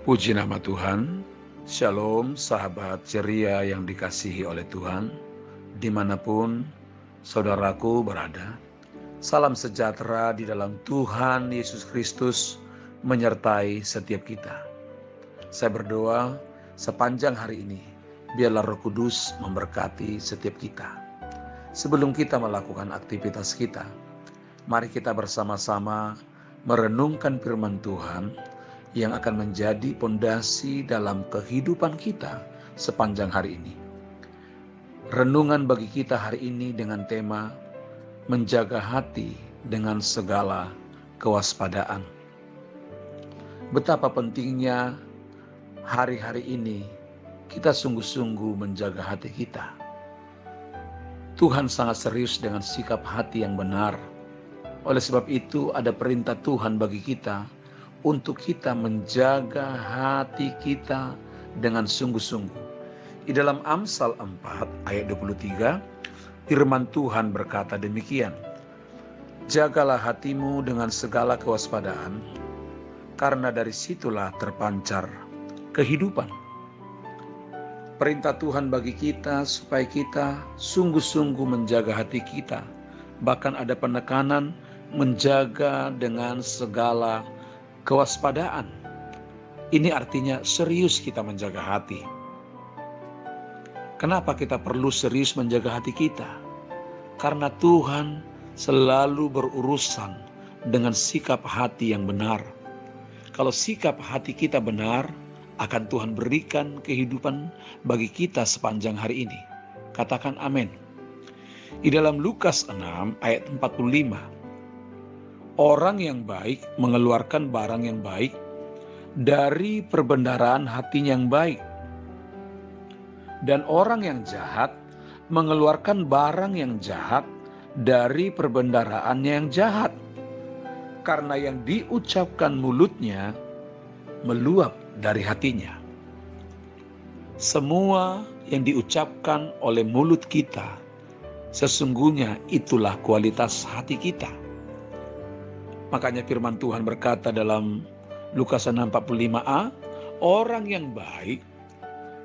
Puji nama Tuhan. Shalom sahabat ceria yang dikasihi oleh Tuhan, dimanapun saudaraku berada. Salam sejahtera di dalam Tuhan Yesus Kristus menyertai setiap kita. Saya berdoa sepanjang hari ini, biarlah Roh Kudus memberkati setiap kita. Sebelum kita melakukan aktivitas kita, mari kita bersama-sama merenungkan firman Tuhan yang akan menjadi pondasi dalam kehidupan kita sepanjang hari ini. Renungan bagi kita hari ini dengan tema menjaga hati dengan segala kewaspadaan. Betapa pentingnya hari-hari ini kita sungguh-sungguh menjaga hati kita. Tuhan sangat serius dengan sikap hati yang benar. Oleh sebab itu ada perintah Tuhan bagi kita untuk kita menjaga hati kita dengan sungguh-sungguh. Di dalam Amsal 4 ayat 23, firman Tuhan berkata demikian, "Jagalah hatimu dengan segala kewaspadaan, karena dari situlah terpancar kehidupan." Perintah Tuhan bagi kita supaya kita sungguh-sungguh menjaga hati kita. Bahkan ada penekanan menjaga dengan segala kewaspadaan. Ini artinya serius kita menjaga hati. Kenapa kita perlu serius menjaga hati kita? Karena Tuhan selalu berurusan dengan sikap hati yang benar. Kalau sikap hati kita benar, akan Tuhan berikan kehidupan bagi kita sepanjang hari ini. Katakan amin. Di dalam Lukas 6 ayat 45, orang yang baik mengeluarkan barang yang baik dari perbendaharaan hatinya yang baik. Dan orang yang jahat mengeluarkan barang yang jahat dari perbendaharaannya yang jahat. Karena yang diucapkan mulutnya meluap dari hatinya. Semua yang diucapkan oleh mulut kita, sesungguhnya itulah kualitas hati kita. Makanya firman Tuhan berkata dalam Lukas 6:45a, orang yang baik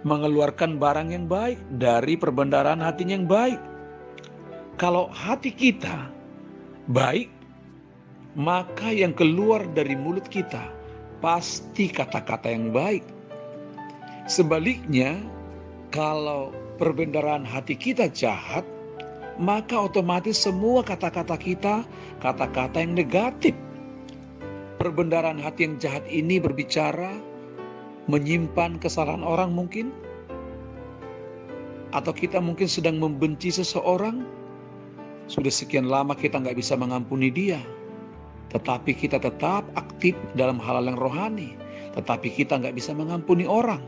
mengeluarkan barang yang baik dari perbendaharaan hatinya yang baik. Kalau hati kita baik, maka yang keluar dari mulut kita pasti kata-kata yang baik. Sebaliknya, kalau perbendaharaan hati kita jahat, maka otomatis semua kata-kata kita, kata-kata yang negatif. Perbendaharaan hati yang jahat ini berbicara, menyimpan kesalahan orang mungkin, atau kita mungkin sedang membenci seseorang, sudah sekian lama kita nggak bisa mengampuni dia, tetapi kita tetap aktif dalam hal yang rohani, tetapi kita nggak bisa mengampuni orang.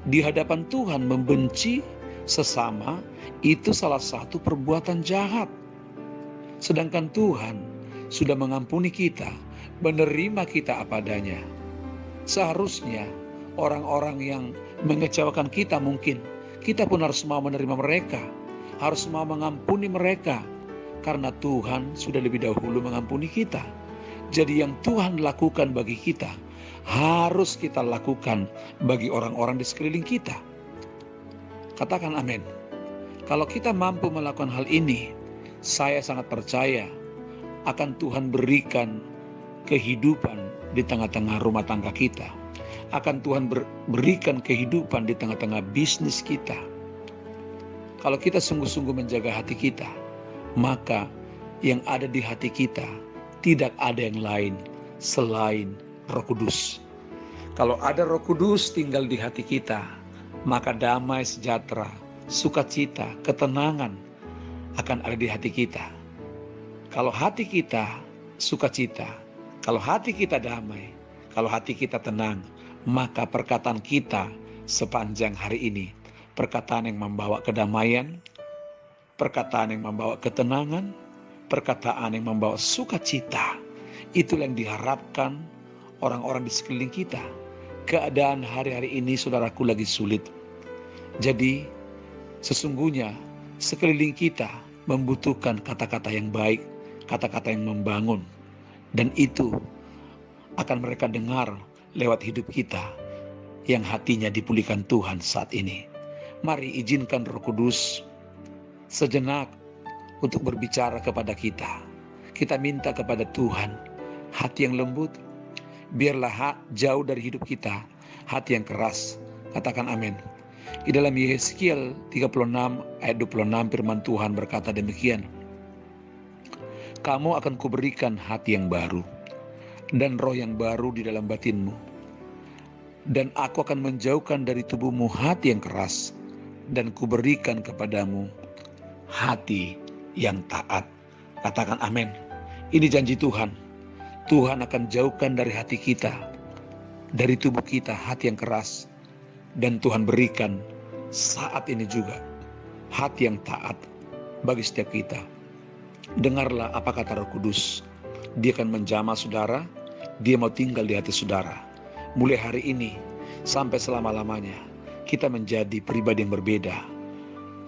Di hadapan Tuhan membenci sesama itu salah satu perbuatan jahat. Sedangkan Tuhan sudah mengampuni kita, menerima kita apa adanya. Seharusnya orang-orang yang mengecewakan kita mungkin, kita pun harus mau menerima mereka, harus mau mengampuni mereka, karena Tuhan sudah lebih dahulu mengampuni kita. Jadi yang Tuhan lakukan bagi kita, harus kita lakukan bagi orang-orang di sekeliling kita. Katakan amin. Kalau kita mampu melakukan hal ini, saya sangat percaya akan Tuhan berikan kehidupan di tengah-tengah rumah tangga kita. Akan Tuhan berikan kehidupan di tengah-tengah bisnis kita. Kalau kita sungguh-sungguh menjaga hati kita, maka yang ada di hati kita tidak ada yang lain selain Roh Kudus. Kalau ada Roh Kudus tinggal di hati kita, maka damai sejahtera, sukacita, ketenangan akan ada di hati kita. Kalau hati kita sukacita, kalau hati kita damai, kalau hati kita tenang, maka perkataan kita sepanjang hari ini, perkataan yang membawa kedamaian, perkataan yang membawa ketenangan, perkataan yang membawa sukacita. Itulah yang diharapkan orang-orang di sekeliling kita. Keadaan hari-hari ini saudaraku lagi sulit. Jadi sesungguhnya sekeliling kita membutuhkan kata-kata yang baik, kata-kata yang membangun. Dan itu akan mereka dengar lewat hidup kita yang hatinya dipulihkan Tuhan saat ini. Mari izinkan Roh Kudus sejenak untuk berbicara kepada kita. Kita minta kepada Tuhan hati yang lembut. Biarlah jauh dari hidup kita hati yang keras. Katakan amin. Di dalam Yeskiel 36 ayat 26 firman Tuhan berkata demikian. Kamu akan kuberikan hati yang baru dan roh yang baru di dalam batinmu. Dan aku akan menjauhkan dari tubuhmu hati yang keras dan kuberikan kepadamu hati yang taat. Katakan amin. Ini janji Tuhan. Tuhan akan jauhkan dari hati kita, dari tubuh kita hati yang keras. Dan Tuhan berikan saat ini juga hati yang taat bagi setiap kita. Dengarlah apa kata Roh Kudus. Dia akan menjamah saudara. Dia mau tinggal di hati saudara. Mulai hari ini sampai selama-lamanya kita menjadi pribadi yang berbeda.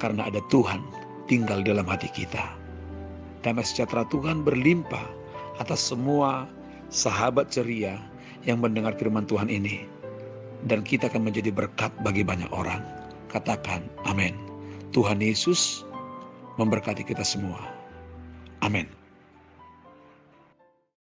Karena ada Tuhan tinggal dalam hati kita. Damai sejahtera Tuhan berlimpah atas semua sahabat ceria yang mendengar firman Tuhan ini. Dan kita akan menjadi berkat bagi banyak orang. Katakan amin. Tuhan Yesus memberkati kita semua. Amin.